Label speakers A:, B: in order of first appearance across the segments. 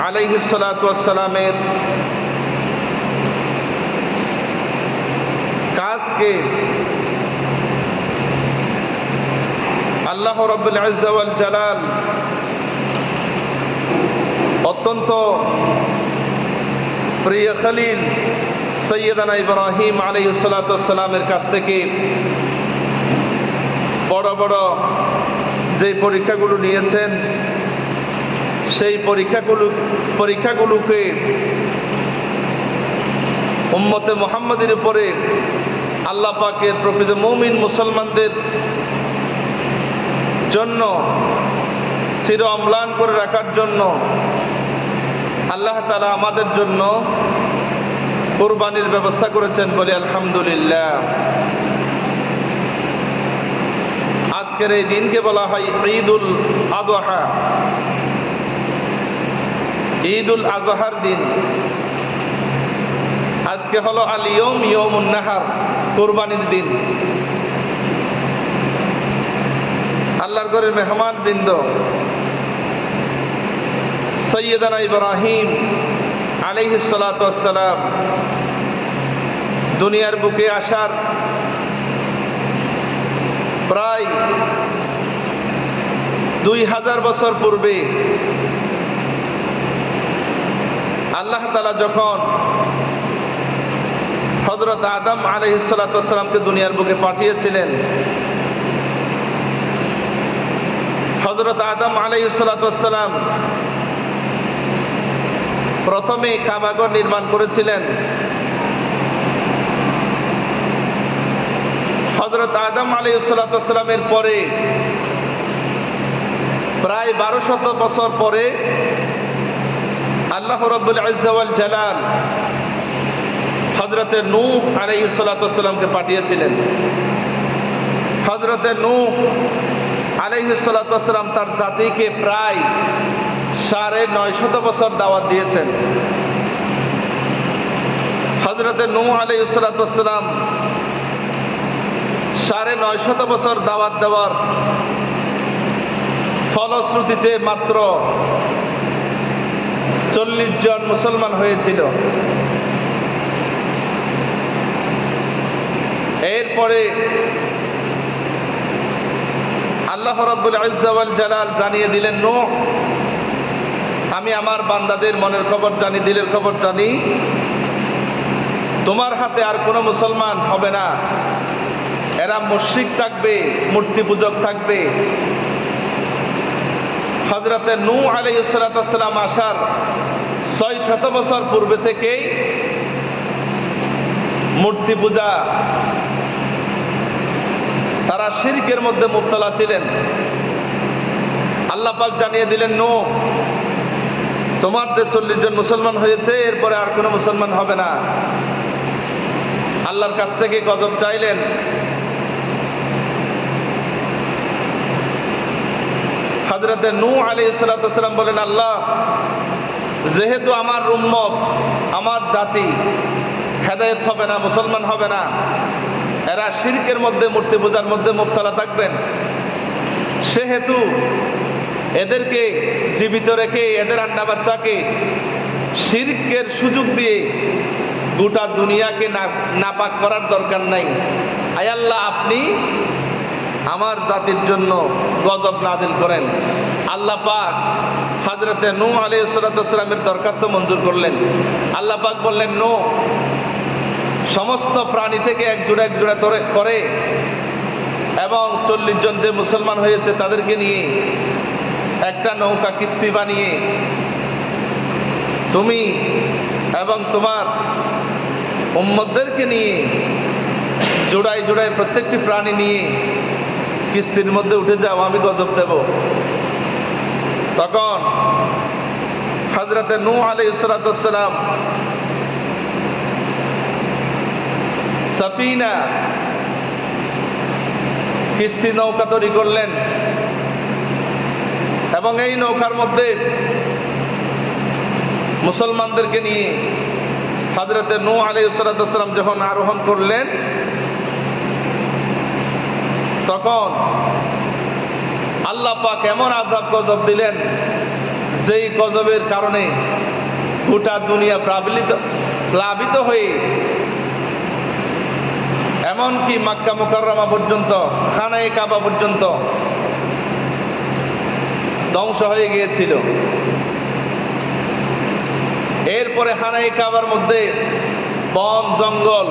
A: আলাইহিস সালাতু ওয়াস সালামের কাজকে আল্লাহ রাব্বুল ইজ্জা ওয়াল জালাল অত্যন্ত প্রিয় খলিল সৈয়দানা ইব্রাহিম আলাইহিস সালাতু ওয়াস সালামের কাছ থেকে বড় বড় যে পরীক্ষাগুলো নিয়েছেন, সেই পরীক্ষাগুলোকে উম্মতে মুহাম্মাদের উপরে আল্লাহ পাকের প্রকৃত মুমিন মুসলমানদের জন্য চির অম্লান করে রাখার জন্য আল্লাহ তাআলা আমাদের জন্য কুরবানির ব্যবস্থা করেছেন, বলে আলহামদুলিল্লাহ। আজকের এই দিনকে বলা হয় ঈদুল আযহা, ঈদুল আযহার দিন। আজকে হলো আল ইয়ৌম ইয়ৌমুন নাহার, কুরবানির দিন। আল্লাহর ঘরের মেহমান বৃন্দ সৈয়দানা ইব্রাহিম আলাইহিস সালাতু ওয়াস সালাম দুনিয়ার বুকে আসার প্রায় 2000 বছর পূর্বে আল্লাহ তাআলা যখন হযরত আদম আলাইহিস সালাতু ওয়াস সালামকে দুনিয়ার বুকে পাঠিয়েছিলেন, হযরত আদম আলাইহিস সালাতু ওয়াস সালাম প্রথমে কাবাঘর নির্মাণ করেছিলেন। হযরত আদম আলাইহিস সালাতু ওয়াস সালামের পরে প্রায় 1200 বছর পরে আল্লাহ রাব্বুল ইজ্জা ওয়াল জালাল হযরতে নূহ আলাইহিস সালাতু ওয়াস সালামকে পাঠিয়েছিলেন। হযরতে নূহ আলাইহিস সালাতু ওয়াস সালাম তার জাতিকে প্রায় 950 বছর দাওয়াত দিয়েছেন। হযরতে নূহ আলাইহিস সালাতু ওয়াস সালাম 950 বছর দাওয়াত দেওয়ার ফলশ্রুতিতে মাত্র 40 জন মুসলমান হয়েছিল। এরপরে আল্লাহ রাব্বুল ইজ্জা ওয়াল জালাল জানিয়ে দিলেন, নূহ, আমি আমার বান্দাদের মনের খবর জানি, দিলের খবর জানি, তোমার হাতে আর কোনো মুসলমান হবে না। এরা মুশরিক থাকবে, মূর্তি পূজক থাকবে। হযরতে নূহ আলাইহিস সালাতু ওয়াস সালাম আসার 600 বছর পূর্বে থেকেই মূর্তি পূজা, তারা শিরকের মধ্যে মুবতলা ছিলেন। আল্লাহ পাক জানিয়ে দিলেন, নূহ, তোমার যে 40 জন মুসলমান হয়েছে, এরপরে আর কোনো মুসলমান হবে না। আল্লাহর কাছ থেকে গজব চাইলেন। হযরতে নূহ আলাইহিস সালাতু ওয়াস সালাম বলেন, আল্লাহ, যেহেতু আমার উম্মত, আমার জাতি হেদায়েত হবে না, মুসলমান হবে না, এরা শিরকের মধ্যে, মূর্তি পূজার মধ্যে মুবতলা থাকবেন, সেহেতু এদেরকে জীবিত রেখে এদের আন্ডা বাচ্চাকে শিরকের সুযোগ দিয়ে গোটা দুনিয়াকে নাপাক করার দরকার নাই। আয় আল্লাহ, আপনি আমার জাতির জন্য গজব নাযিল করেন। আল্লাহ পাক হযরতে নূহ আলাইহিস সালাতু ওয়াস সালামের দরখাস্ত মঞ্জুর করলেন। আল্লাহ পাক বললেন, নূহ, সমস্ত প্রাণী থেকে এক জোড়া করে এবং 40 জন যে মুসলমান হয়েছে তাদেরকে নিয়ে একটা নৌকা কিস্তি বানিয়ে তুমি এবং তোমার উম্মতদেরকে নিয়ে জোড়ায় জোড়ায় প্রত্যেকটি প্রাণী নিয়ে কিস্তির মধ্যে উঠে যাও, আমি গজব দেব। তখন হযরতে নূহ আলাইহিস সালাতু ওয়াস সালাম সাফিনা, কিস্তি নৌকা তৈরি করলেন এবং এই নৌকার মধ্যে মুসলমানদেরকে নিয়ে হযরতে নূহ আলাইহিস সালাতু ওয়াস সালাম যখন আরোহণ করলেন, তখন আল্লাহ পাক এমন আযাব গজব দিলেন যেই গজবের কারণে গোটা দুনিয়া প্লাবিত হয়ে এমনকি মক্কা মুকাররমা পর্যন্ত, খানায়ে কাবা পর্যন্ত ধ্বংস হয়ে গিয়েছিল। এরপরে খানায়ে কাবার মধ্যে বন জঙ্গল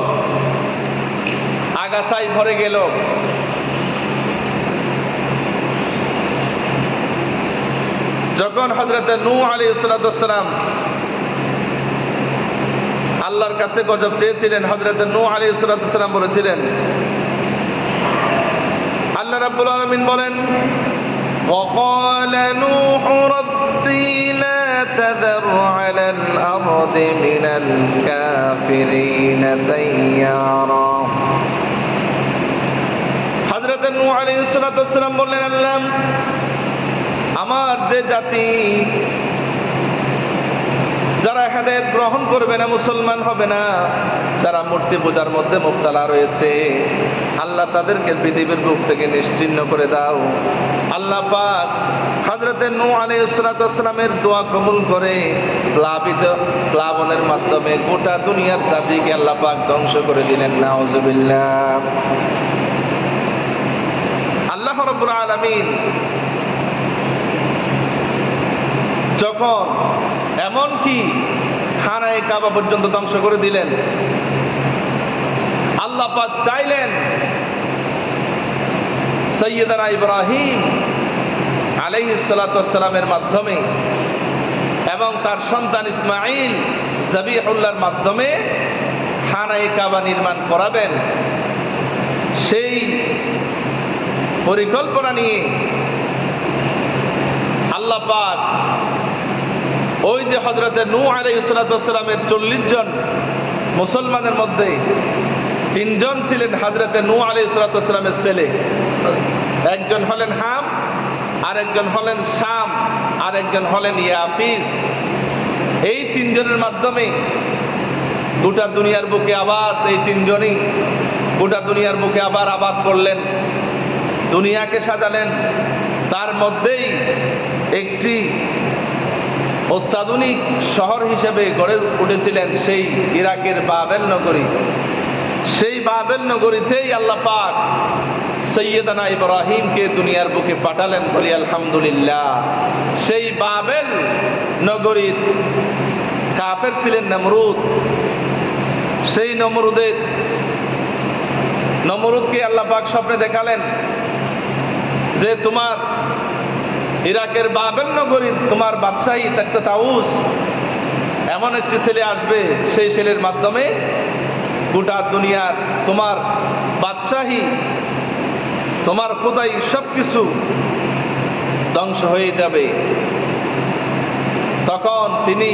A: আগাছায় ভরে গেল। যখন হযরত নূহ আলাইহিস সালাম আল্লাহর কাছে গজব চেয়েছিলেন, হযরত নূহ আলাইহিস সালাম বলেছিলেন, আল্লাহ রাব্বুল আলামিন বলেন, وقال نوح ربي لا تذر على الأرض من الكافرين ديارا। হযরত নূহ আলাইহিস সালাম বললেন, আল্লাহ, আমার যে জাতি যারা হেদায়েত গ্রহণ করবে না, মুসলমান হবে না, যারা মূর্তি পূজার মধ্যে মুবতালা রয়েছে, আল্লাহ তাদেরকে পৃথিবীর বুক থেকে নিশ্চিহ্ন করে দাও। আল্লাহ পাক হযরত নূহ আলাইহিস সালামের দোয়া কবুল করে প্লাবনের মাধ্যমে গোটা দুনিয়ার জাতিকে আল্লাহ পাক ধ্বংস করে দিলেন। নাউজুবিল্লাহ। আল্লাহ রাব্বুল আলামিন যখন এমনকি খানায়ে কাবা পর্যন্ত ধ্বংস করে দিলেন, আল্লাহ পাক চাইলেন সাইয়্যিদানা ইব্রাহিম আলাইহিস সালামের মাধ্যমে এবং তার সন্তান ইসমাঈল যাবিহুল্লাহর মাধ্যমে খানায়ে কাবা নির্মাণ করাবেন। সেই পরিকল্পনা নিয়ে আল্লাহ পাক ওই যে হযরত নূহ আলাইহিস সালামের 40 জন মুসলমানের মধ্যে 3 জন ছিলেন হযরত নূহ আলাইহিস সালামের ছেলে। একজন হলেন হাম, আর একজন হলেন শাম, আর একজন হলেন ইয়াফিস। এই 3 জনের মাধ্যমে গোটা দুনিয়ার বুকে আবার এই 3 জনই গোটা দুনিয়ার বুকে আবার আবাদ করলেন, দুনিয়াকে সাজালেন। তার মধ্যেই একটি অত্যাধুনিক শহর হিসেবে গড়ে উঠেছিলেন সেই ইরাকের বাবেল নগরী। সেই বাবেল নগরীতেই আল্লাহ পাক সাইয়্যিদানা ইব্রাহিমকে দুনিয়ার বুকে পাঠালেন। বলি আলহামদুলিল্লাহ। সেই বাবেল নগরীর কাফের ছিলেন নমরুদ। সেই নমরুদকে আল্লাহ পাক স্বপ্নে দেখালেন যে তোমার ইরাকের বাবেল নগরীর তোমার বাদশাহী তাউস এমন একটি ছেলে আসবে, সেই ছেলের মাধ্যমে গোটা দুনিয়ার তোমার বাদশাহী, তোমার খোদাই সবকিছু ধ্বংস হয়ে যাবে। তখন তিনি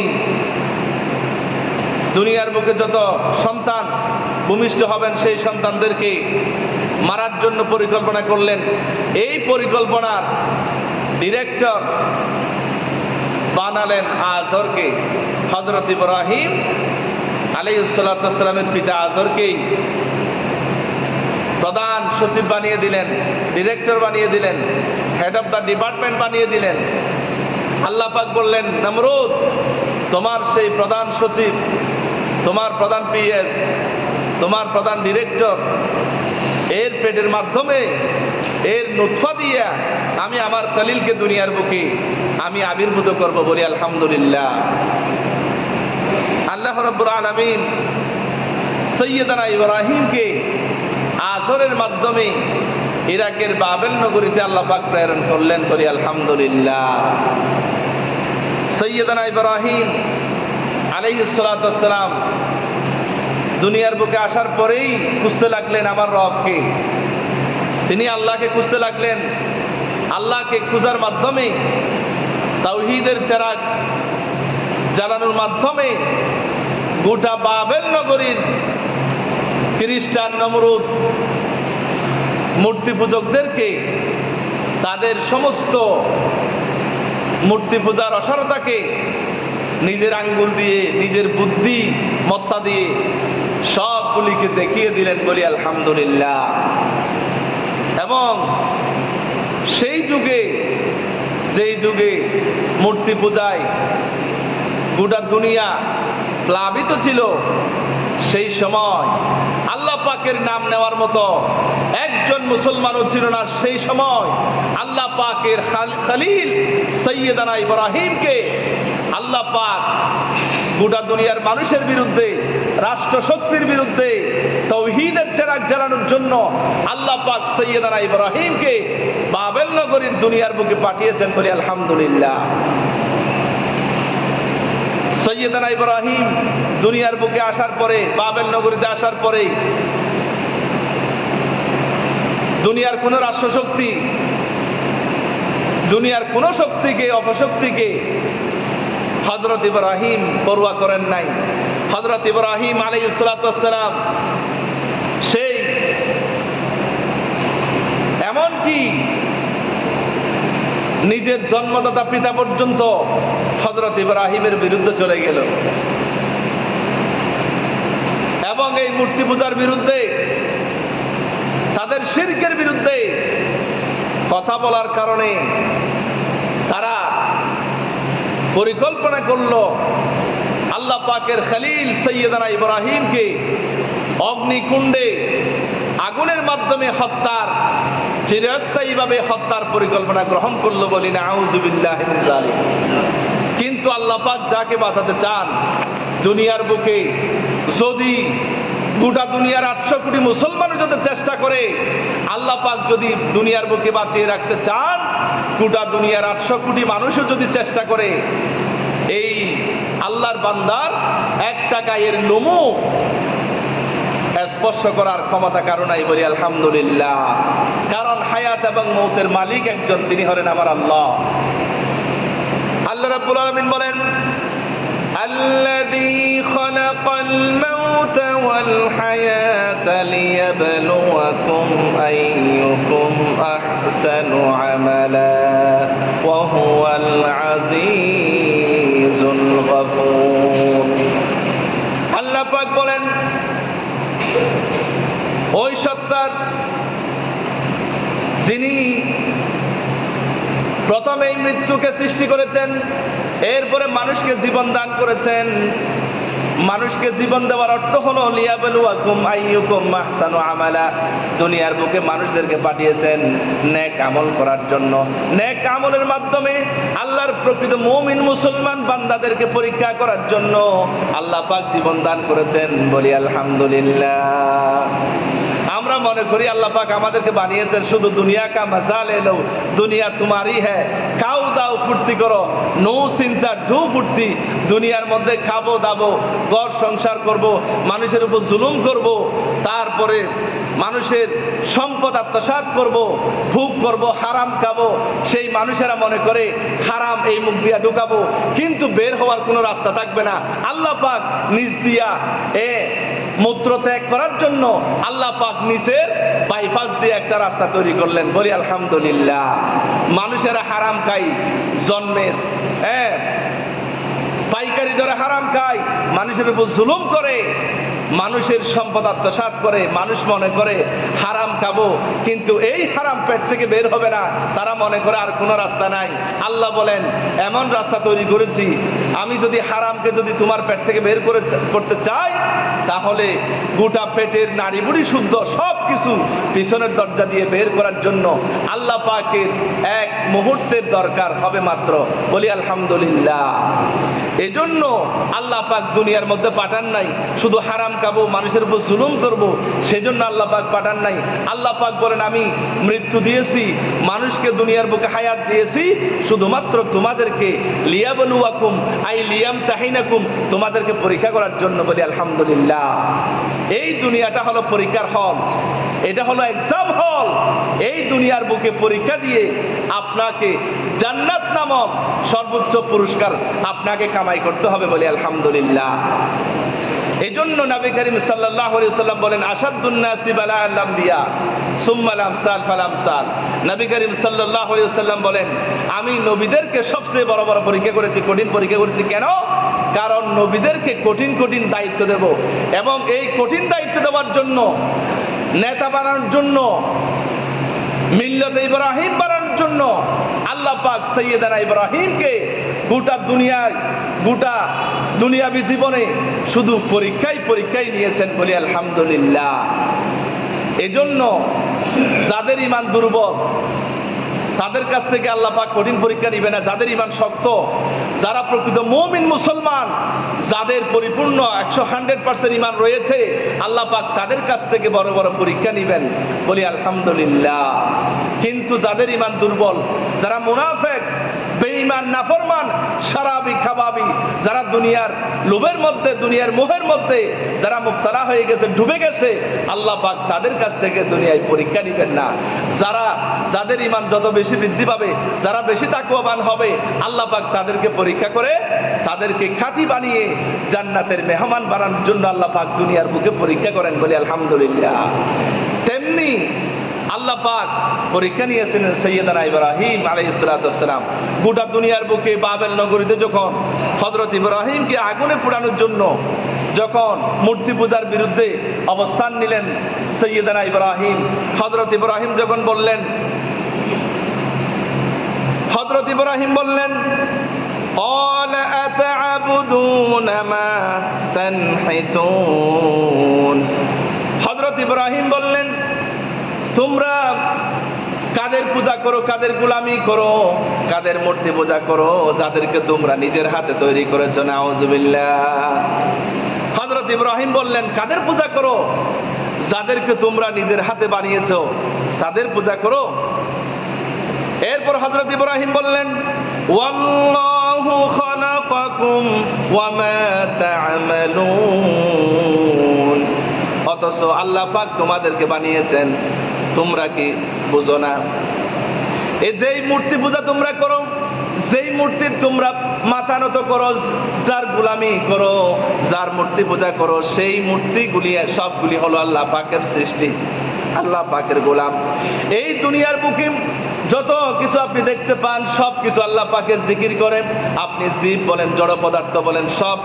A: দুনিয়ার বুকে যত সন্তান ভূমিষ্ঠ হবেন সেই সন্তানদেরকে মারার জন্য পরিকল্পনা করলেন। এই পরিকল্পনার ডিরেক্টর বানালেন আজরকে। হযরত ইব্রাহিম আলাইহিস সালামের পিতা আজরকেই প্রধান সচিব বানিয়ে দিলেন, ডিরেক্টর বানিয়ে দিলেন, হেড অফ দ্য ডিপার্টমেন্ট বানিয়ে দিলেন। আল্লাহ পাক বললেন, নমরুদ, তোমার সেই প্রধান সচিব, তোমার প্রধান পিএস, তোমার প্রধান ডিরেক্টর, এর পেটের মাধ্যমে, এর নুতফা দিয়া আমি আমার খলিলকে দুনিয়ার বুকে আমি আবির্ভূত করব। বলি আলহামদুলিল্লাহ। আল্লাহ রাব্বুল আলামিন সাইয়্যিদানা ইব্রাহিমকে আজরের মাধ্যমে ইরাকের বাবেল নগরীতে আল্লাহ পাক প্রেরণ করলেন। বলি আলহামদুলিল্লাহ। সাইয়্যিদানা ইব্রাহিম আলাইহিস সালাম দুনিয়ার বুকে আসার পরেই খুঁজতে লাগলেন আমার রবকে। তিনি আল্লাহকে খুঁজতে লাগলেন। আল্লাহকে খোঁজার মাধ্যমে, তাওহীদের চেরাগ জ্বালানোর মাধ্যমে গোটা বাবেল নগরীর খ্রিস্টান নমরুদ মূর্তি পূজকদেরকে তাদের সমস্ত মূর্তি পূজার অসারতাকে নিজের আঙ্গুল দিয়ে, নিজের বুদ্ধি মত্তা দিয়ে সবগুলিকে দেখিয়ে দিলেন। বলি আলহামদুলিল্লাহ। এবং সেই যুগে যেই যুগে মূর্তি পূজায় গোটা দুনিয়া প্লাবিত ছিল, সেই সময় আল্লাহ পাকের নাম নেওয়ার মতো একজন মুসলমানও ছিল না। সেই সময় আল্লাহ পাকের খলিল সৈয়দানা ইব্রাহিমকে আল্লাহ পাক গোটা দুনিয়ার মানুষের বিরুদ্ধে, রাষ্ট্রশক্তির বিরুদ্ধে তাওহীদের চেরাগ জ্বালানোর জন্য আল্লাহ পাক সৈয়দানা ইব্রাহিমকে বাবেল নগরীর দুনিয়ার বুকে পাঠিয়েছেন। বলি আলহামদুলিল্লাহ। সৈয়দানা ইব্রাহিম দুনিয়ার বুকে আসার পরে, বাবেল নগরীতে আসার পরে দুনিয়ার কোন রাষ্ট্রশক্তি, দুনিয়ার কোন শক্তিকে, অপশক্তিকে হযরত ইব্রাহিম পরোয়া করেন নাই। হযরত ইব্রাহিম আলাইহিস সালাতু ওয়াস সালাম সেই এমনকি নিজের জন্মদাতা পিতা পর্যন্ত হযরত ইব্রাহিমের বিরুদ্ধে চলে গেল এবং এই মূর্তি পূজার বিরুদ্ধে, তাদের শিরকের বিরুদ্ধে কথা বলার কারণে তারা পরিকল্পনা করলো আল্লাহ পাকের খলিল সৈয়দানা ইব্রাহিমকে অগ্নিকুণ্ডে আগুনের মাধ্যমে হত্যার, চিরস্থায়ীভাবে হত্যার পরিকল্পনা গ্রহণ করলো। বলি না আউযু বিল্লাহি মিন যালিক। কিন্তু আল্লাহ পাক যাকে বাঁচাতে চান, দুনিয়ার বুকে যদি গোটা দুনিয়ার 800 কোটি মুসলমানও যদি চেষ্টা করে, আল্লাহ পাক যদি দুনিয়ার বুকে বাঁচিয়ে রাখতে চান, গোটা দুনিয়ার 800 কোটি মানুষও যদি চেষ্টা করে, এই আল্লাহর বান্দার একটা গায়ের লোমও স্পর্শ করার ক্ষমতা কারো নাই। বলি আলহামদুলিল্লাহ। কারণ হায়াত এবং মৌতের মালিক একজন, তিনি হলেন আমার আল্লাহ। আল্লাহ রাব্বুল আলামিন বলেন, আল্লাযী খালাকাল মাউতা ওয়াল হায়াতা লিয়াবলুয়াকুম আইয়ুকুম আহসানু আমালা ওয়া হুয়াল আজিজুল গফুর। আল্লাহ পাক বলেন, ওই সত্তার যিনি প্রথমে এই মৃত্যুকে সৃষ্টি করেছেন, এরপরে মানুষকে জীবন দান করেছেন। মানুষকে জীবন দেওয়ার অর্থ হলো লিয়াবলুয়াকুম আইয়ুকুম আহসানু আমালা। দুনিয়ার বুকে মানুষদেরকে পাঠিয়েছেন নেক আমল করার জন্য। নেক আমলের মাধ্যমে আল্লাহর প্রকৃত মুমিন মুসলমান বান্দাদেরকে পরীক্ষা করার জন্য আল্লাহ পাক জীবন দান করেছেন। বলি আলহামদুলিল্লাহ। আমরা মনে করি আল্লাহ পাক আমাদেরকে বানিয়েছেন শুধু দুনিয়া কা মজা লে লো, দুনিয়া তোমারই হ্যাঁ, খাও দাও ফুর্তি করো, নো চিন্তা ঢু ফুর্তি। দুনিয়ার মধ্যে খাবো দাবো, ঘর সংসার করব, মানুষের উপর জুলুম করব, তারপরে মানুষের সম্পদ আত্মসাৎ করব, ভোগ করব, হারাম খাবো। সেই মানুষেরা মনে করে হারাম এই মুখ দিয়া ঢুকাবো, কিন্তু বের হওয়ার কোনো রাস্তা থাকবে না। আল্লাহ পাক নিজ দিয়া মূত্র ত্যাগ করার জন্য আল্লাহ পাক নিচের বাইপাস দিয়ে একটা রাস্তা তৈরি করলেন। বলি আলহামদুলিল্লাহ। মানুষেরা হারাম খাই জন্মের, পাইকারি দরে হারাম খায়, মানুষের উপর জুলুম করে, মানুষের সম্পদ আত্মসাৎ করে। মানুষ মনে করে হারাম খাবো, কিন্তু এই হারাম পেট থেকে বের হবে না। তারা মনে করে আর কোনো রাস্তা নাই। আল্লাহ বলেন, এমন রাস্তা তৈরি করেছি, আমি যদি হারামকে যদি তোমার পেট থেকে বের করতে চাই, তাহলে গোটা পেটের নাড়ি বুড়ি শুদ্ধ সব কিছু পিছনের দরজা দিয়ে বের করার জন্য আল্লাহ পাকের এক মুহূর্তের দরকার হবে মাত্র। বলি আলহামদুলিল্লাহ। এজন্য আল্লাহ পাক দুনিয়ার মধ্যে পাঠান নাই শুধু হারাম খাবো, মানুষের উপর জুলুম করব, সেজন্য আল্লাহ পাক পাঠান নাই। আল্লাহ পাক বলেন, আমি মৃত্যু দিয়েছি, মানুষকে দুনিয়ার বুকে হায়াত দিয়েছি শুধুমাত্র তোমাদেরকে লিয়াবলুয়াকুম আই লিয়ামতাহিনাকুম, তোমাদেরকে পরীক্ষা করার জন্য। বলি আলহামদুলিল্লাহ। এই দুনিয়াটা হলো পরীক্ষার হল, এটা হলো এক্সাম হল। এই দুনিয়ার বুকে পরীক্ষা দিয়ে আপনাকে জান্নাত নামক সর্বোচ্চ পুরস্কার আপনাকে কামাই করতে হবে। বলি আলহামদুলিল্লাহ। এই জন্য নবী করিম সাল্লাল্লাহু আলাইহি ওয়াসাল্লাম বলেন, আশাদ্দুন নাসি বালাআল আমবিয়া সুম্মাল আমসাল ফাল আমসাল। নবী করিম সাল্লাল্লাহু আলাইহি ওয়াসাল্লাম বলেন, আমি নবীদেরকে সবচেয়ে বড় বড় পরীক্ষা করেছি, কঠিন পরীক্ষা করেছি। কেন? কারণ নবীদেরকে কঠিন কঠিন দায়িত্ব দেব, এবং এই কঠিন দায়িত্ব দেওয়ার জন্য, নেতা বানানোর জন্য, মিল্লাতে ইব্রাহিম বানানোর জন্য আল্লাহ পাক সাইয়েদানা ইব্রাহিমকে গোটা দুনিয়াবি জীবনে শুধু পরীক্ষায় নিয়েছেন বলি আলহামদুলিল্লাহ। এজন্য যাদের ঈমান দুর্বল তাদের কাছ থেকে আল্লাহ পাক কঠিন পরীক্ষা নিবে না। যাদের ঈমান শক্ত, যারা প্রকৃত মুমিন মুসলমান, যাদের পরিপূর্ণ 100% ঈমান রয়েছে, আল্লাহ পাক তাদের কাছ থেকে বড় বড় পরীক্ষা নিবেন বলি আলহামদুলিল্লাহ। কিন্তু যাদের ঈমান দুর্বল, যারা মুনাফিক, বেঈমান, নাফরমান, শারাবি, কাবাবি, যারা দুনিয়ার লোভের মধ্যে, দুনিয়ার মোহের মধ্যে যারা মুবতালা হয়ে গেছে, ডুবে গেছে, আল্লাহ পাক তাদের কাছ থেকে দুনিয়ায় পরীক্ষা নিবেন না। যাদের ঈমান যত বেশি বৃদ্ধি পাবে, যারা বেশি তাকওয়াবান হবে, আল্লাহ পাক তাদেরকে পরীক্ষা করে তাদেরকে খাঁটি বানিয়ে জান্নাতের মেহমান বানানোর জন্য আল্লাহ পাক দুনিয়ার বুকে পরীক্ষা করেন বলি আলহামদুলিল্লাহ। তেমনি আল্লাহ পাক পরীক্ষা নিয়েছিলেন সাইয়েদানা ইব্রাহিম আলাইহিস সালাতু ওয়াস সালাম। গোটা দুনিয়ার বুকে বাবেল নগরীতে যখন হযরত ইব্রাহিমকে আগুনে পোড়ানোর জন্য যখন মূর্তি পূজার বিরুদ্ধে অবস্থান নিলেন সাইয়েদানা ইব্রাহিম, হযরত ইব্রাহিম যখন বললেন, قال أتعبدون ما تنحتون। হযরত ইব্রাহিম বললেন, তোমরা কাদের পূজা করো, কাদের গোলামি করো, কাদের মূর্তি পূজা করো, যাদেরকে তোমরা নিজের হাতে তৈরি করেছো। নাউজুবিল্লাহ। হযরত ইব্রাহিম বললেন, কাদের পূজা করো? যাদেরকে তোমরা নিজের হাতে বানিয়েছো তাদের পূজা করো। এরপর হযরত ইব্রাহিম বললেন, ওয়াল্লাহু খালাকাকুম ওয়া মা তা'মালুন। অথচ আল্লাহ পাক তোমাদেরকে বানিয়েছেন, তোমরা কি বুঝো না? এই যেই মূর্তি পূজা তোমরা করো, যেই মূর্তির তোমরা মাথা নত করো, যার গোলামি করো, যার মূর্তি পূজা করো, সেই মূর্তিগুলি সবগুলি হলো আল্লাহ পাকের সৃষ্টি, আল্লাহ পাকের গোলাম। এই দুনিয়ার বুকে যত কিছু আপনি দেখতে পান, সব কিছু আল্লাহ পাকের জিকির করে। আপনি জীব বলেন, জড় পদার্থ বলেন, সব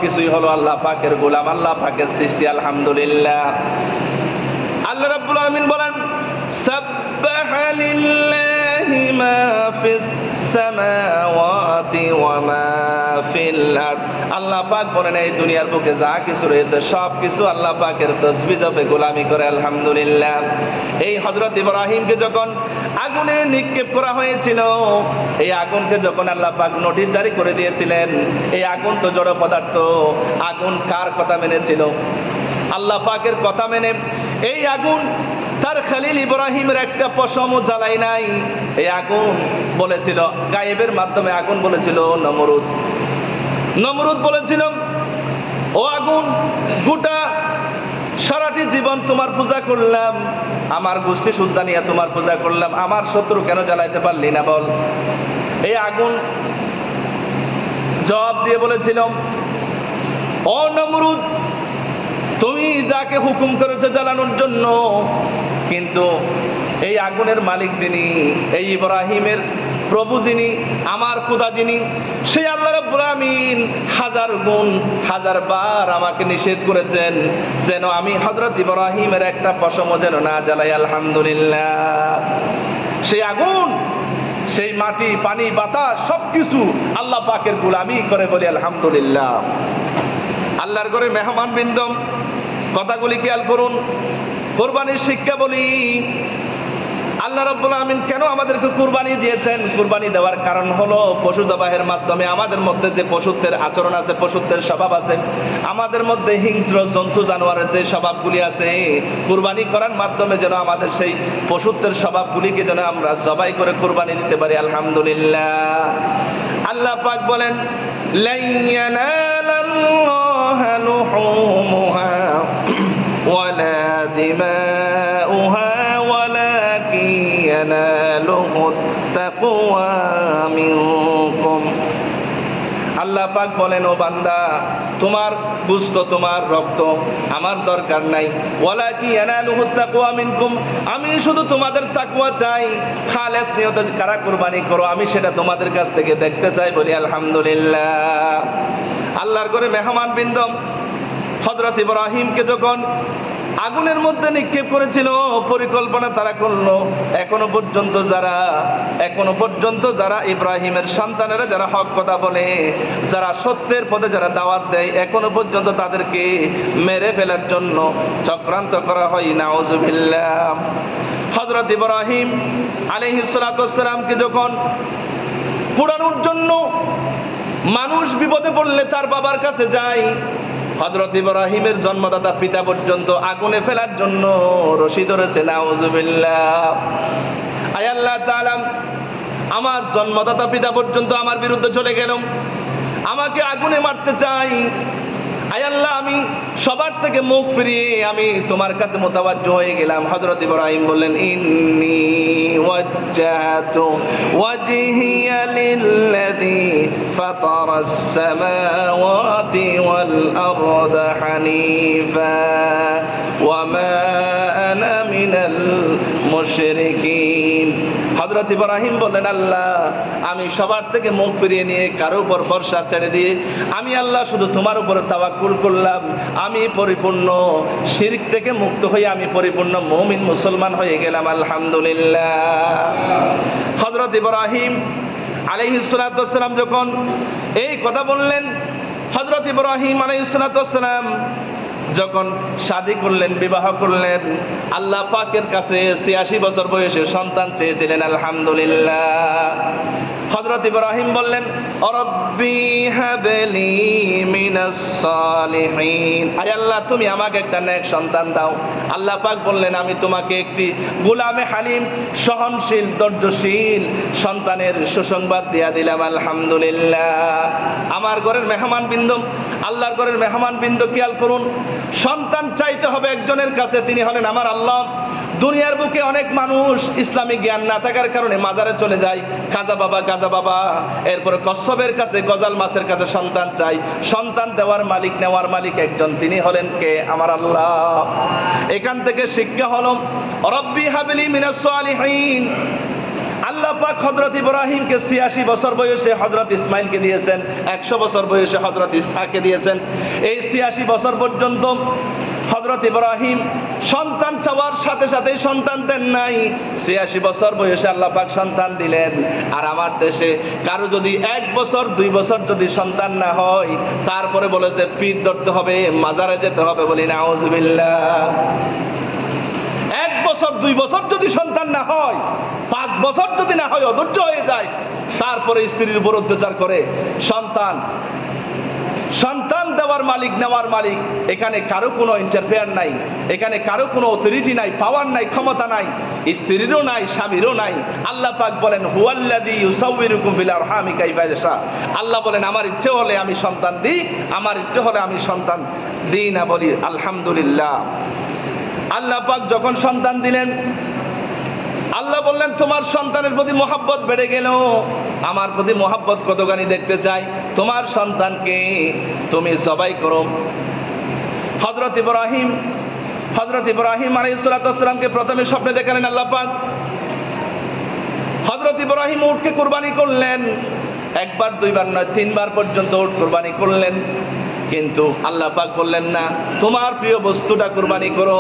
A: কিছুই হলো আল্লাহ পাকের গোলাম, আল্লাহ পাকের সৃষ্টি। আলহামদুলিল্লাহ। আল্লাহ রাব্বুল আলামিন বলেন, সাব্বাহা লিল্লাহি মা ফিস সামাওয়াতি ওয়া মা ফিল আরদ। আল্লাহ পাক বলেন, এই দুনিয়ার বুকে যা কিছু রয়েছে সব কিছু আল্লাহ পাকের তাসবিহ জপে গোলামি করে। আলহামদুলিল্লাহ। এই হযরত ইব্রাহিমকে যখন আগুনে নিক্ষেপ করা হয়েছিল, এই আগুনকে যখন আল্লাহ পাক নোটিশ জারি করে দিয়েছিলেন, এই আগুন তো জড় পদার্থ, আগুন কার কথা মেনেছিল? আল্লাহ পাকের কথা মেনে এই আগুন তার খলিল ইব্রাহিমের একটা পশমও জ্বালাই নাই। এই আগুন বলেছিল, গায়েবের মাধ্যমে আগুন বলেছিল, নমরুদ বলেছিল, ও আগুন, গোটা সারাটি জীবন তোমার পূজা করলাম, আমার গোষ্ঠী সুদ্ধা নিয়ে তোমার পূজা করলাম, আমার শত্রু কেন জ্বালাইতে পারলি না বল? এই আগুন জবাব দিয়ে বলেছিল, ও নমরুদ, তুমি যাকে হুকুম করেছো জ্বালানোর জন্য, কিন্তু এই আগুনের মালিক যিনি, এই ইব্রাহিমের প্রভু যিনি, আমার খোদা যিনি, সেই আল্লাহ রাব্বুল আমিন হাজার বার আমাকে নিষেধ করেছেন যেন আমি হযরত ইব্রাহিমের একটা পশমও যেন না জ্বালাই। আলহামদুলিল্লাহ। সেই আগুন, সেই মাটি, পানি, বাতাস সবকিছু আল্লাহ পাকের গোলামি করে বলি আলহামদুলিল্লাহ। আল্লাহর ঘরে মেহমান বিন্দম, কথাগুলি খেয়াল করুন। কুরবানির শিক্ষা বলি, আল্লাহ রাব্বুল আমিন কেন আমাদেরকে কুরবানি দিয়েছেন? কুরবানি দেওয়ার কারণ হলো পশু জবাহের মাধ্যমে আমাদের মধ্যে যে পশুত্বের আচরণ আছে, পশুত্বের স্বভাব আছে, আমাদের মধ্যে হিংস্র জন্তু জানোয়ারের যে স্বভাবগুলি আছে, কুরবানি করার মাধ্যমে যেন আমাদের সেই পশুত্বের স্বভাবগুলিকে যেন আমরা জবাই করে কুরবানি দিতে পারি। আলহামদুলিল্লাহ। আল্লাহ পাক বলেন, লা ইয়ানালাল্লাহু লুহুমুহা ওয়ালা দিমাউহা ওয়ালাকিন ইয়ানালুহুত তাকওয়া মিনকুম। আল্লাহ পাক বলেন, ও বান্দা, তোমার গোশত, তোমার রক্ত আমার দরকার নাই। ওয়ালাকিন ইয়ানালুহুত তাকওয়া মিনকুম, আমি শুধু তোমাদের তাকওয়া চাই। খালেস নিয়তে কারা কুরবানি করো, আমি সেটা তোমাদের কাছ থেকে দেখতে চাই বলি আলহামদুলিল্লাহ। আল্লাহর ঘরে মেহমান বিন্দম হযরত ইব্রাহিমকে যখন আগুনের মধ্যে নিক্ষেপ করেছিল, পরিকল্পনা তারা করলো। এখনো পর্যন্ত যারা ইব্রাহিমের সন্তানেরা যারা হক কথা বলে, যারা সত্যের পথে যারা দাওয়াত দেয়, এখনো পর্যন্ত তাদেরকে মেরে ফেলার জন্য চক্রান্ত করা হয়। নাউজুবিল্লাহ। হযরত ইব্রাহিম আলাইহিস সালাতু ওয়াস সালামকে যখন পোড়ানোর জন্য মানুষ বিপদে পড়লে তার বাবার কাছে যায়, হযরত ইব্রাহিমের জন্মদাতা পিতা পর্যন্ত আগুনে ফেলার জন্য রশি ধরেছে। নাউজুবিল্লাহ। আয় আল্লাহ তাআলা, আমার জন্মদাতা পিতা পর্যন্ত আমার বিরুদ্ধে চলে গেল, আমাকে আগুনে মারতে চাই। আয় আল্লাহ, আমি সবার থেকে মুখ ফিরিয়ে আমি তোমার কাছে মুতাওয়াজ্জ হয়ে গেলাম। হযরত ইব্রাহিম বললেন, ইন্নী ওয়াজ্জাহতু ওয়াজহিয়া লিল্লাযী ফাতারাস সামাওয়াতি ওয়াল আরদা হানিফা ওয়া মা আনা মিনাল মুশরিকিন। হযরত ইব্রাহিম বললেন, আল্লাহ, আমি সবার থেকে মুখ ফিরিয়ে নিয়ে কারো উপর ভরসা ছেড়ে দিয়ে আমি আল্লাহ শুধু তোমার উপর তাওয়াক্কুল করলাম। আমি পরিপূর্ণ শিরক থেকে মুক্ত হয়ে আমি পরিপূর্ণ মুমিন মুসলমান হয়ে গেলাম। আলহামদুলিল্লাহ। হযরত ইব্রাহিম আলাইহিস সালাতু ওয়াস সালাম যখন এই কথা বললেন, হযরত ইব্রাহিম আলাইহিস সালাতু ওয়াস সালাম যখন শাদী করলেন, বিবাহ করলেন, আল্লাহ পাকের কাছে ৮৬ বছর বয়সে সন্তান চেয়েছিলেন। আলহামদুলিল্লাহ। হযরত ইব্রাহিম বললেন, রব্বি হাবলি মিনাস সালিহিন। আয় আল্লাহ, তুমি আমাকে একটা নেক সন্তান দাও। আল্লাহ পাক বললেন, আমি তোমাকে একটি গোলামে হালিম, সহনশীল, ধৈর্যশীল সন্তানের সুসংবাদ দিয়া দিলাম। আলহামদুলিল্লাহ। আমার ঘরের মেহমান বিন্দু, আল্লাহর ঘরের মেহমান বিন্দু, খেয়াল করুন, সন্তান চাইতে হবে একজনের কাছে, তিনি হলেন আমার আল্লাহ। দুনিয়ার বুকে অনেক মানুষ ইসলামিক জ্ঞান না থাকার কারণে মাজারে চলে যায়, খাজা বাবা, এরপরে কচ্ছপের কাছে, গজাল মাছের কাছে সন্তান চাই। সন্তান দেওয়ার মালিক, নেওয়ার মালিক একজন, তিনি হলেন কে? আমার আল্লাহ। এখান থেকে শিক্ষা হলো, রব্বি হাবলি মিনাস সালিহিন। আল্লাহ পাক হযরত ইব্রাহিমকে ৮৬ বছর বয়সে হযরত ইসমাইলকে দিয়েছেন, ১০০ বছর বয়সে হযরত ইসহাককে দিয়েছেন। এই ৮৬ বছর পর্যন্ত হযরত ইব্রাহিম সন্তান চাওয়ার সাথে সাথেই সন্তান দেন নাই। ৮৬ বছর বয়সে আল্লাহ পাক সন্তান দিলেন। আর আমার দেশে কারো যদি ১ বছর ২ বছর যদি সন্তান না হয়, তারপরে বলেছে পীর ধরতে হবে, মাজারে যেতে হবে। বলি নাউজুবিল্লাহ। ১ বছর ২ বছর যদি সন্তান না হয়, ৫ বছর যদি না হয়, অধৈর্য হয়ে যায়, তারপরে স্ত্রীর উপর অত্যাচার করে। সন্তান দেওয়ার মালিক, নেওয়ার মালিক, এখানে কারো কোনো ইন্টারফেয়ার নাই, এখানে কারো কোনো অথরিটি নাই, পাওয়ার নাই, ক্ষমতা নাই, স্ত্রীরও নাই, স্বামীরও নাই। আল্লাহ পাক বলেন, হুয়াল্লাযী ইউসাউবিরুকুম ফিল আরহামি কাইফা ইয়াশা। আল্লাহ বলেন, আমার ইচ্ছে হলে আমি সন্তান দিই, আমার ইচ্ছে হলে আমি সন্তান দিই না। বলি আলহামদুলিল্লাহ। আল্লাহ পাক যখন সন্তান দিলেন, আল্লাহ বললেন, তোমার সন্তানের প্রতি মহব্বত বেড়ে গেল, আমার প্রতি মহব্বত কতখানি দেখতে চাই, তোমার সন্তানকে তুমি জবাই করো। হযরত ইব্রাহিম আলাইহিস সালাতু ওয়াস সালামকে প্রথমে স্বপ্নে দেখালেন আল্লাহ পাক। হযরত ইব্রাহিম উটকে কুরবানি করলেন, একবার, দুইবার নয়, ৩ বার পর্যন্ত উট কুরবানি করলেন। কিন্তু আল্লাহ পাক বললেন, না, তোমার প্রিয় বস্তুটা কুরবানি করো।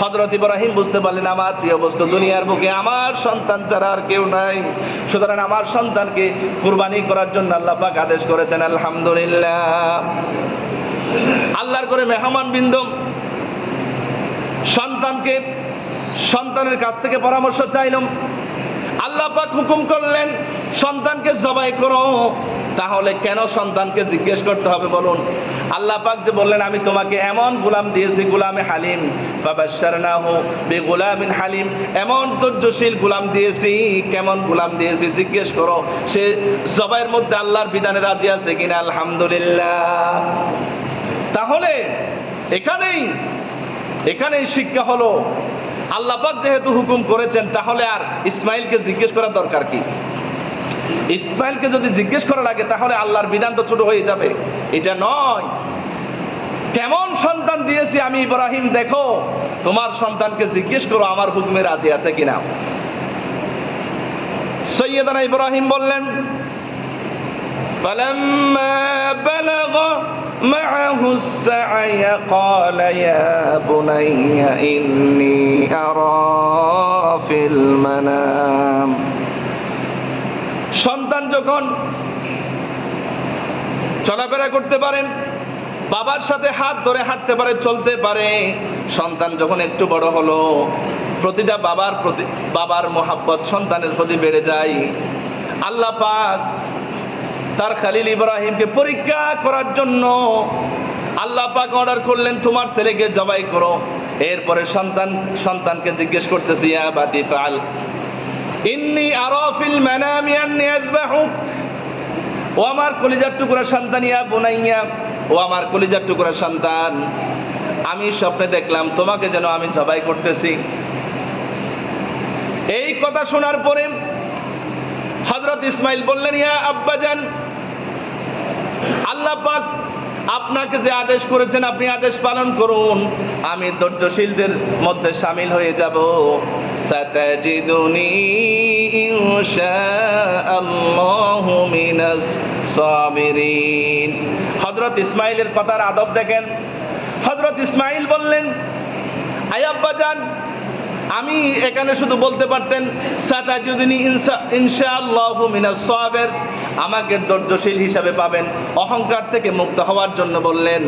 A: হযরত ইব্রাহিম বুঝতে পারলেন, আমার প্রিয় বস্তু দুনিয়ার বুকে আমার সন্তান ছাড়া আর কেউ নাই, সুতরাং আমার সন্তানকে কুরবানি করার জন্য আল্লাহ পাক আদেশ করেছেন। আলহামদুলিল্লাহ। আল্লাহর করে মেহমান বিন্দু সন্তানের কাছ থেকে পরামর্শ চাইলাম। আল্লাহ পাক হুকুম করলেন, সন্তানকে জবাই করো। তাহলে কেন সন্তানকে জিজ্ঞেস করতে হবে বলুন? আল্লাহ পাক যে বললেন, আমি তোমাকে এমন গোলাম দিয়েছি, গোলামে হালিম, ফাবাশশারনাহু বিগুলামিন হালিম, এমন ধৈর্যশীল গোলাম দিয়েছি। কেমন গোলাম দিয়েছি জিজ্ঞেস করো, সে জবাইয়ের মধ্যে আল্লাহর বিধানে রাজি আছে কিনা। আলহামদুলিল্লাহ। তাহলে এখানেই শিক্ষা হলো, আল্লাহ পাক যেহেতু হুকুম করেছেন, তাহলে আর ইসমাইলকে জিজ্ঞেস করার দরকার কি? ইসমাইলকে যদি জিজ্ঞেস করা লাগে, তাহলে আল্লাহর বিধান তো ছোট হয়ে যাবে। এটা নয়, কেমন সন্তান দিয়েছি আমি ইব্রাহিম, দেখো, তোমার সন্তানকে জিজ্ঞেস করো আমার হুকুমে রাজি আছে কিনা। সৈয়দনা ইব্রাহিম বললেন, ফালাম্মা বালাগা معه السعي قال يا بني إني أرى في المنام সন্তান যখন চলাফেরা করতে পারেন, বাবার সাথে হাত ধরে হাঁটতে পারে, চলতে পারে, সন্তান যখন একটু বড় হলো, প্রতিটা বাবার মোহাব্বত সন্তানের প্রতি বেড়ে যায়। আল্লাহ পাক তার খলিল ইব্রাহিমকে পরীক্ষা করার জন্য আল্লাহ পাক অর্ডার করলেন, তোমার ছেলেকে জবাই করো। এরপরে সন্তানকে জিজ্ঞেস করতেছি, ইয়া বাতি ফাল ইন্নী আরা ফিল মানামি আন্নী আযবাহুক। ও আমার কলিজার টুকরা সন্তান, ইয়া বুনাইয়া, ও আমার কলিজার টুকরা সন্তান, আমি স্বপ্নে দেখলাম তোমাকে যেন আমি জবাই করতেছি। এই কথা শোনার পরে হযরত ইসমাইল বললেন, ইয়া আব্বাজান, আল্লাহ পাক আপনাকে যে আদেশ করেছেন আপনি আদেশ পালন করুন, আমি ধৈর্যশীলদের মধ্যে শামিল হয়ে যাব। সাতাজিদুনি ইনশাআল্লাহু মিনাস সাবিরিন। হযরত ইসমাইলের কথার আদব দেখেন। হযরত ইসমাইল বললেন, আয় আব্বাজান, আমি এখানে শুধু বলতে পারতেন সাতাজিদুনি ইনশাআল্লাহু মিনাস সাবির, আমাকে ধৈর্যশীল হিসাবে পাবেন। অহংকার থেকে মুক্ত হওয়ার জন্য বললেন,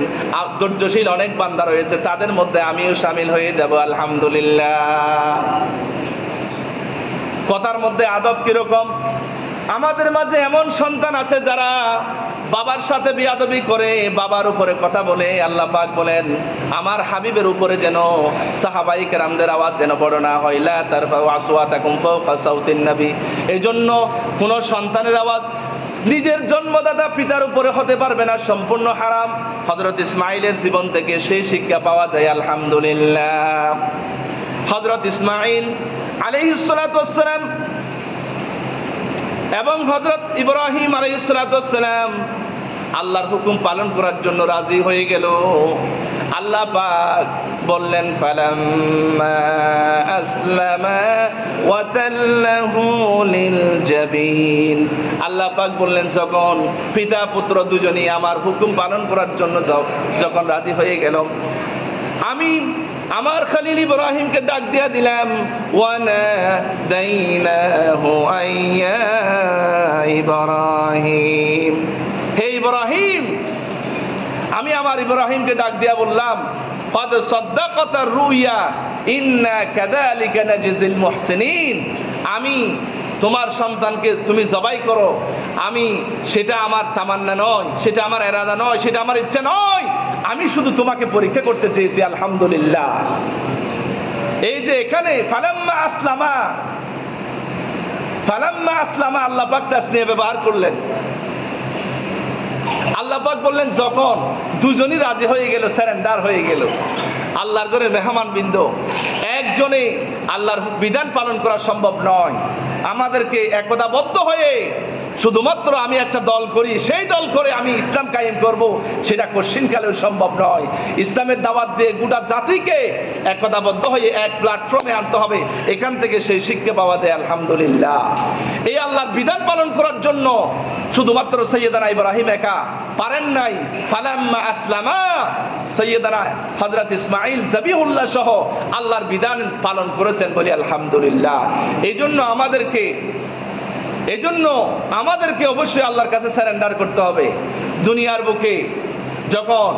A: ধৈর্যশীল অনেক বান্দা রয়েছে, তাদের মধ্যে আমিও শামিল হয়ে যাব। আলহামদুলিল্লাহ। কথার মধ্যে আদব কিরকম? আমাদের মাঝে এমন সন্তান আছে যারা বাবার সাথে বিয়াদবি করে, বাবার উপরে কথা বলে। আল্লাহ পাক বলেন, আমার হাবিবের উপরে যেন সাহাবায়ে কেরামদের আওয়াজ যেন বড় না হয়। লা তারফাউ আসওয়াতাকুম ফাওকা সাউতিন নবী। এজন্য কোন সন্তানের আওয়াজ নিজের জন্মদাতা পিতার উপরে হতে পারবে না, সম্পূর্ণ হারাম। হযরত ইসমাইলের জীবন থেকে সেই শিক্ষা পাওয়া যায়। আলহামদুলিল্লাহ। হযরত ইসমাইল আলাইহিস সালাতু ওয়াস সালাম এবং হযরত ইব্রাহিম আলাইহিস সালাতু ওয়াস সালাম আল্লাহর হুকুম পালন করার জন্য রাজি হয়ে গেল। আল্লাহ পাক বললেন, ফালাম্মা আসলামা ওয়া তাল্লাহু লিল জাবিন। আল্লাহ পাক বললেন, যখন পিতা পুত্র দুজনেই আমার হুকুম পালন করার জন্য যখন রাজি হয়ে গেল, আমি আমার খলিল ইব্রাহিমকে ডাক দিয়া দিলাম, ওয়ানাদাইনাহু আইয়া ইব্রাহিম, হে ইব্রাহিম। আমি আমার ইব্রাহিমকে ডাক দিয়া বললাম, ক্বাদ সাদ্দাকাতা রুইয়া ইন্না কাযালিকা নাজিল মুহসিনিন। আমি তোমার সন্তানকে তুমি জবাই করো, আমি সেটা আমার তামান্না নয়, সেটা আমার ইরাদা নয়, সেটা আমার ইচ্ছা নয়, আমি শুধু তোমাকে পরীক্ষা করতে চেয়েছি। আলহামদুলিল্লাহ। এই যে এখানে ফালাম্মা আসলামা, ফালাম্মা আসলামা আল্লাহ পাক তাসনিয়া ব্যবহার করলেন। আল্লাহ পাক বললেন, যখন দুজনই রাজি হয়ে গেল, সারেন্ডার হয়ে গেল। আল্লাহর ঘরে মেহমান বৃন্দ, একজনে আল্লাহর বিধান পালন করা সম্ভব নয়। আমাদেরকে একতাবদ্ধ হয়ে শুধুমাত্র আমি একটা দল করি, সেই দল করে আমি ইসলাম কায়েম করব, সেটা কোশ্চিনকালেও সম্ভব নয়। ইসলামের দাওয়াত দিয়ে গোটা জাতিকে একতাবদ্ধ হয়ে এক প্ল্যাটফর্মে আনতে হবে। এখান থেকে সেই শিক্ষা পাওয়া যায়। আলহামদুলিল্লাহ। এই আল্লাহর বিধান পালন করার জন্য শুধুমাত্র সাইয়েদানা ইব্রাহিম একা পারেন নাই। ফালাম্মা আসলামা, সাইয়েদানা হযরত ইসমাইল যাবিহুল্লাহ সহ আল্লাহর বিধান পালন করেছেন বলি আলহামদুলিল্লাহ। এই জন্য আমাদেরকে অবশ্যই আল্লাহর কাছে সারেন্ডার করতে হবে। দুনিয়ার বুকে যখন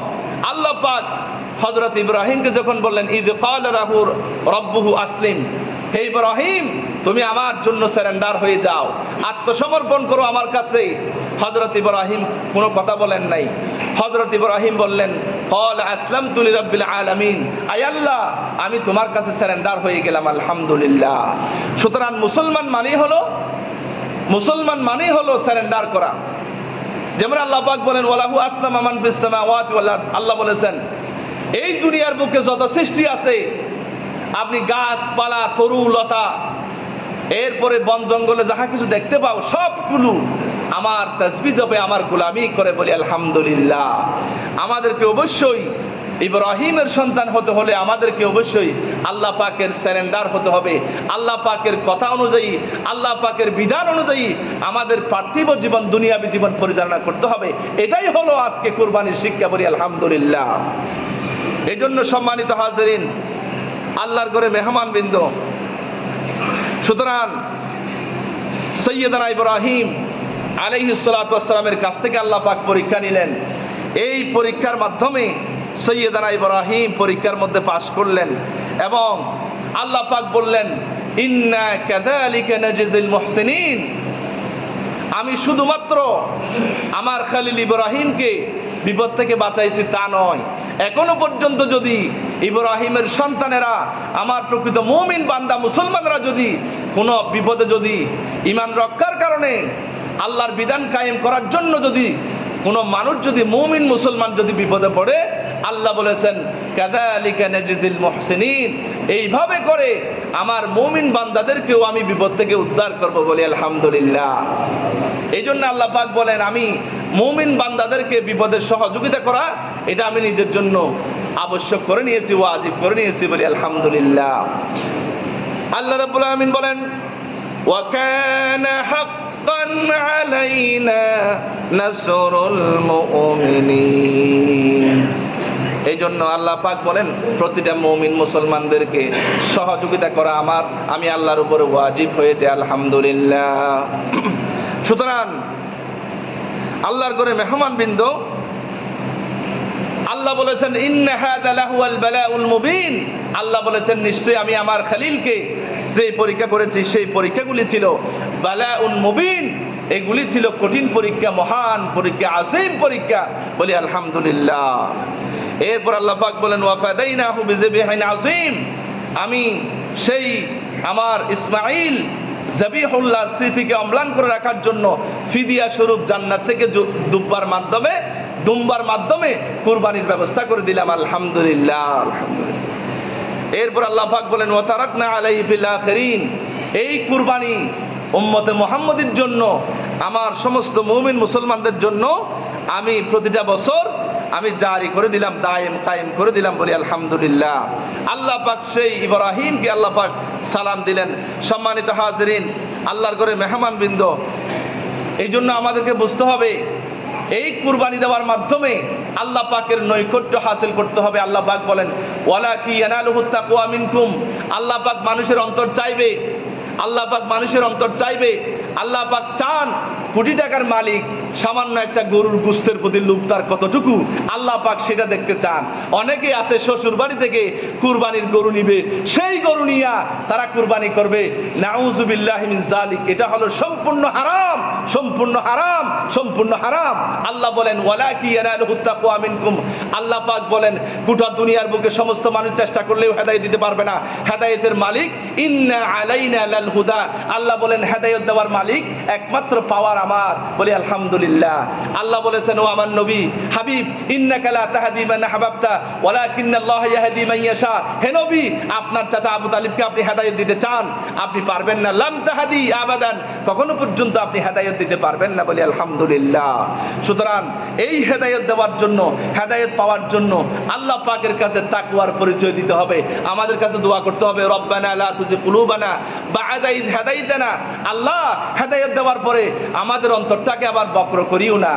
A: আল্লাহ পাক হযরত ইব্রাহিমকে যখন বললেন, ইয ক্বালা লাহু রাব্বুহু আসলিম, হে ইব্রাহিম, তুমি আমার জন্য সারেন্ডার হয়ে যাও, আত্মসমর্পণ করো আমার কাছে। হযরত ইব্রাহিম কোনো কথা বলেন নাই। হযরত ইব্রাহিম বললেন, ক্বালা আসলামতু লিরাব্বিল আলামিন, আয় আল্লাহ, আমি তোমার কাছে সারেন্ডার হয়ে গেলাম। আলহামদুলিল্লাহ। সুতরাং মুসলমান মানেই হলো সারেন্ডার করা। যেমন আল্লাহ পাক বলেন, ওয়ালাহু আসলামা মান ফিস সামাওয়াতি ওয়াল আরদ। আল্লাহ বলেছেন, এই দুনিয়ার বুকে যত সৃষ্টি আছে, আপনি গাছপালা, তরু লতা, এরপরে বন জঙ্গলে যাহা কিছু দেখতে পাও, সবগুলো আমার তাসবিহ জপে, আমার গোলামি করে বলি আলহামদুলিল্লাহ। আমাদেরকে অবশ্যই ইব্রাহিমের সন্তান হতে হলে আমাদেরকে অবশ্যই আল্লাহ পাকের সারেন্ডার হতে হবে। আল্লাহ পাকের কথা অনুযায়ী, আল্লাহ পাকের বিধান অনুযায়ী আমাদের পার্থিব জীবন, দুনিয়াবী জীবন পরিচালনা করতে হবে। এটাই হলো আজকে কুরবানির শিক্ষা, বলি আলহামদুলিল্লাহ। এই জন্য সম্মানিত হাজরিন, আল্লাহর ঘরে মেহমান বৃন্দ, সুতরাং সৈয়দনা ইব্রাহিম আলাইহিস সালাতু ওয়াস সালামের কাছ থেকে আল্লাহ পাক পরীক্ষা নিলেন। এই পরীক্ষার মাধ্যমে সৈয়দনা ইব্রাহিম পরীক্ষার মধ্যে পাশ করলেন এবং আল্লাহ পাক বললেন, ইন্না কাযালিকা নাজিল মুহসিনিন, আমি শুধুমাত্র আমার খলিল ইব্রাহিমকে বিপদ থেকে বাঁচাইছি তা নয়, এখনো পর্যন্ত যদি ইব্রাহিমের সন্তানেরা, আমার প্রকৃত মুমিন বান্দা মুসলমানরা যদি কোনো বিপদে, যদি ঈমান রক্ষার কারণে আল্লাহর বিধান কায়েম করার জন্য যদি কোনো মানুষ, যদি মুমিন মুসলমান যদি বিপদে পড়ে, আল্লাহ বলেছেন কাযালিকা নাজিল মুহসিনিন, এইভাবে করে আমার মুমিন বান্দাদেরকেও আমি বিপদ থেকে উদ্ধার করব, বলি আলহামদুলিল্লাহ। এই জন্য আল্লাহ পাক বলেন, আমি মুমিন বান্দাদেরকে বিপদের সহযোগিতা করা, এটা আমি নিজের জন্য আবশ্যক করে নিয়েছি, ওয়াজিব করে নিয়েছি, বলি আলহামদুলিল্লাহ। আল্লাহ রাব্বুল আলামিন বলেন, ওয়া কানা হাক্কান আলাইনা নাসরুল মুমিনিন। এই জন্য আল্লাহ পাক বলেন, প্রতিটা মুমিন মুসলমানদেরকে সহযোগিতা করা আমি আল্লাহর উপরে ওয়াজিব হয়েছে, আলহামদুলিল্লাহ। সুতরাং আল্লাহর ঘরে মেহমান বৃন্দ, আল্লাহ বলেছেন ইন্না হাযা লাহুয়াল বালাউল মুবিন, আল্লাহ বলেছেন নিশ্চয়ই আমি আমার খলিলকে যে পরীক্ষা করেছি, সেই পরীক্ষাগুলি ছিল বালাউন মুবিন, এগুলি ছিল কঠিন পরীক্ষা, মহান পরীক্ষা, আসীম পরীক্ষা, বলি আলহামদুলিল্লাহ। এরপর আল্লাহ পাক বলেন, ওয়া ফাদাইনাহু বিযিবহিন আসীম, আমি সেই আমার ইসমাঈল যাবিহুল্লাহর স্মৃতিকে অম্লান করে রাখার জন্য ফিদিয়া স্বরূপ জান্নাত থেকে দুম্বার মাধ্যমে কুরবানির ব্যবস্থা করে দিলাম, আলহামদুলিল্লাহ, আলহামদুলিল্লাহ। এরপর আল্লাহ পাক বলেন, ওয়া তারাকনা আলাইহি ফিল আখিরিন, এই কুরবানি উম্মতে মুহাম্মদের জন্য, আমার সমস্ত মুমিন মুসলমানদের জন্য আমি প্রতিটা বছর আমি জারি করে দিলাম, কায়েম করে দিলাম, বলি আলহামদুলিল্লাহ। আল্লাহ পাক সেই ইব্রাহিমকে আল্লাহ পাক সালাম দিলেন। সম্মানিত হাজরিন, আল্লাহর ঘরে মেহমান বৃন্দ, এই জন্য আমাদেরকে বুঝতে হবে, এই কুরবানি দেওয়ার মাধ্যমে আল্লাহ পাকের নৈকট্য হাসিল করতে হবে। আল্লাহ পাক বলেন, ওয়ালাকি ইয়ানালুহুত তাকওয়া মিনকুম, আল্লাহ পাক মানুষের অন্তর চাইবে, আল্লাহ পাক মানুষের অন্তর চাইবে। আল্লাহ পাক চান কোটি টাকার মালিক সামান্য একটা গরুর গোশতের প্রতি লোভ তার কতটুকু, আল্লাহ পাক সেটা দেখতে চান। অনেকে আছে শ্বশুর বাড়ি থেকে কুরবানির গরু নিবে, সেই গরু নিয়া তারা কুরবানি করবে, নাউযুবিল্লাহি মিন যালিক, এটা হলো সম্পূর্ণ হারাম, সম্পূর্ণ হারাম, সম্পূর্ণ হারাম। আল্লাহ বলেন, ওয়ালাকি ইয়ানালুহুত তাকওয়া মিনকুম, আল্লাহ পাক বলেন গোটা দুনিয়ার বুকে সমস্ত মানুষ চেষ্টা করলেও হেদায়েত দিতে পারবে না, হেদায়েতের মালিক ইন্না আলাইনা লাল হুদা, আল্লাহ বলেন হেদায়েত দেওয়ার মালিক একমাত্র পাওয়ার আমার, বলি আলহামদুলিল্লাহ। আল্লাহ বলেছেন, ও আমার নবী হাবিব, ইন্নাকা লা তাহদি মান আহবাবতা ওয়ালাকিন্নাল্লাহ ইয়াহদি মান ইয়াশা, হে নবী আপনার চাচা আবু তালিবকে আপনি হেদায়েত দিতে চান, আপনি পারবেন না, লাম তাহদি আবাদান, কখনো পর্যন্ত আপনি হেদায়েত দিতে পারবেন না, বলি আলহামদুলিল্লাহ। সুতরাং এই হেদায়েত দেওয়ার জন্য, হেদায়েত পাওয়ার জন্য আল্লাহ পাকের কাছে তাকওয়ার পরিচয় দিতে হবে, আমাদের কাছে দোয়া করতে হবে, রব্বানা লা তুযিগ কুলুবানা বা'দা ইয হাদাইতানা, আল্লাহ হেদায়েত দেওয়ার পরে আমাদের অন্তরটাকে আবার বক্র করিও না।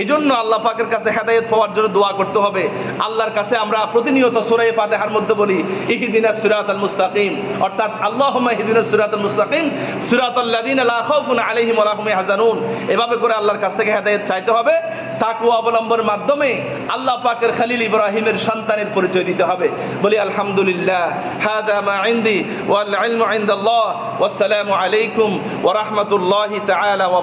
A: এই জন্য আল্লাহ পাকের কাছে হেদায়েত পাওয়ার জন্য দোয়া করতে হবে। আল্লাহর কাছে আমরা প্রতিনিয়ত সূরা ফাতিহার মধ্যে বলি, ইহদিনাস সিরাতাল মুস্তাকিম, অর্থাৎ আল্লাহুম্মা ইহদিনাস সিরাতাল মুস্তাকিম সিরাতাল লাযিনা লা খাউফুন আলাইহিম ওয়া লা হুম ইয়াহজানুন, এভাবে করে আল্লাহর কাছ থেকে হেদায়েত চাইতে হবে। তাকওয়া অবলম্বনের মাধ্যমে আল্লাহ পাকের খলিল ইব্রাহিমের সন্তানের পরিচয় দিতে হবে, বলি আলহামদুলিল্লাহ। হাযা মা ইনদি ওয়াল ইলমু ইনদাল্লাহ, ওয়াসসালামু আলাইকুম ওয়া রাহমাতুল্লাহি তাআলা ওয়া